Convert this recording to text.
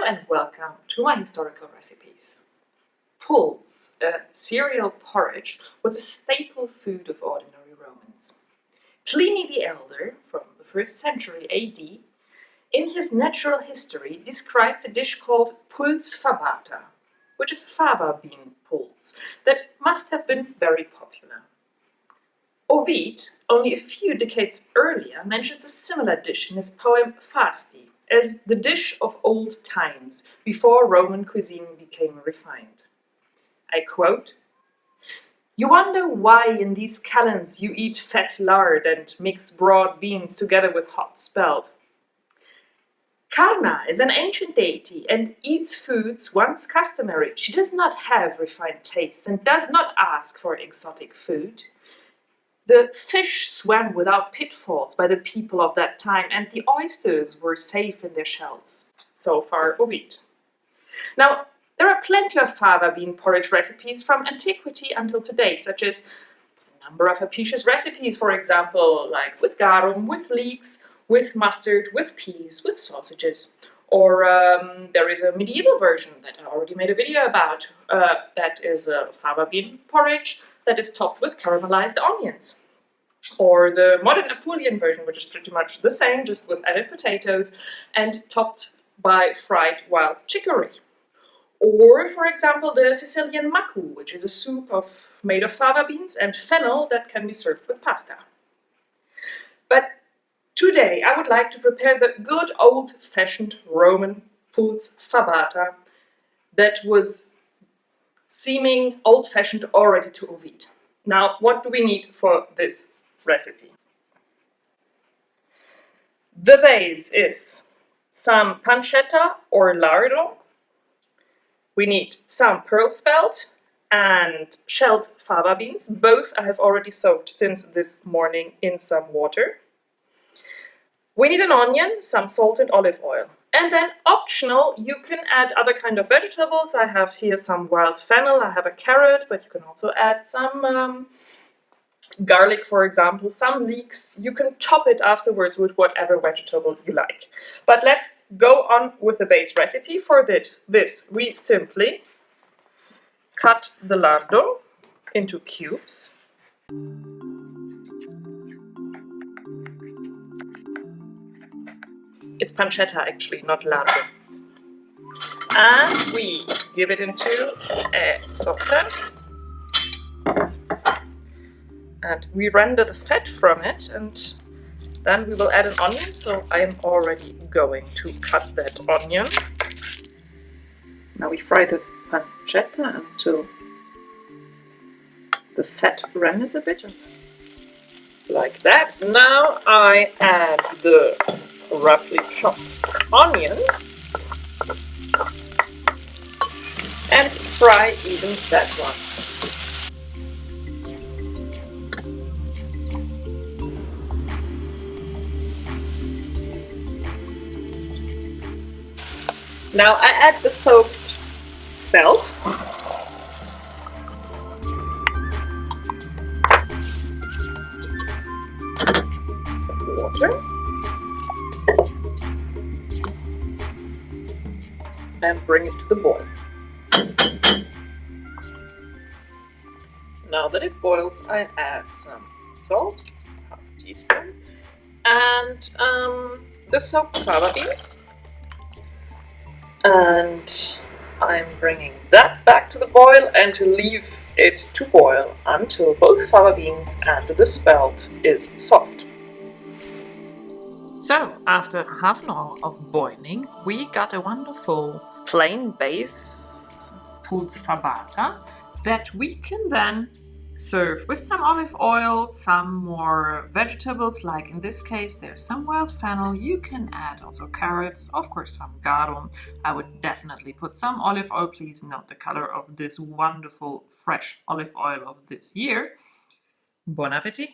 Hello and welcome to my historical recipes. Puls, a cereal porridge, was a staple food of ordinary Romans. Pliny the Elder, from the 1st century AD, in his natural history describes a dish called Puls fabata, which is fava bean pulse, that must have been very popular. Ovid, only a few decades earlier, mentions a similar dish in his poem Fasti as the dish of old times, before Roman cuisine became refined. I quote, "You wonder why in these calends you eat fat lard and mix broad beans together with hot spelt. Carna is an ancient deity and eats foods once customary. She does not have refined tastes and does not ask for exotic food. The fish swam without pitfalls by the people of that time, and the oysters were safe in their shells." So far, Ovid. Now, there are plenty of fava bean porridge recipes from antiquity until today, such as a number of Apicius recipes, for example, like with garum, with leeks, with mustard, with peas, with sausages. Or there is a medieval version that I already made a video about. That is a fava bean porridge that is topped with caramelized onions. Or the modern Apulian version, which is pretty much the same, just with added potatoes and topped by fried wild chicory. Or, for example, the Sicilian maccu, which is a soup made of fava beans and fennel that can be served with pasta. But today I would like to prepare the good old-fashioned Roman Puls fabata that was seeming old-fashioned already to Ovid. Now, what do we need for this recipe? The base is some pancetta or lardo. We need some pearl spelt and shelled fava beans. Both I have already soaked since this morning in some water. We need an onion, some salt and olive oil. And then optional, you can add other kind of vegetables. I have here some wild fennel, I have a carrot, but you can also add some garlic, for example, some leeks. You can top it afterwards with whatever vegetable you like. But let's go on with the base recipe. For this, we simply cut the lardo into cubes. It's pancetta actually, not lardo. And we give it into a saucepan. And we render the fat from it, and then we will add an onion. So I am already going to cut that onion. Now we fry the pancetta until the fat renders a bit. Like that. Now I add the roughly chopped onion and fry even that one. Now I add the soaked spelt. Some water. And bring it to the boil. Now that it boils, I add some salt, half a teaspoon, and the soaked fava beans. And I'm bringing that back to the boil and to leave it to boil until both fava beans and the spelt is soft. So, after half an hour of boiling, we got a wonderful plain base Puls fabata that we can then serve with some olive oil, some more vegetables, like in this case there's some wild fennel. You can add also carrots, of course some garum. I would definitely put some olive oil. Please note the color of this wonderful fresh olive oil of this year. Bon appetit!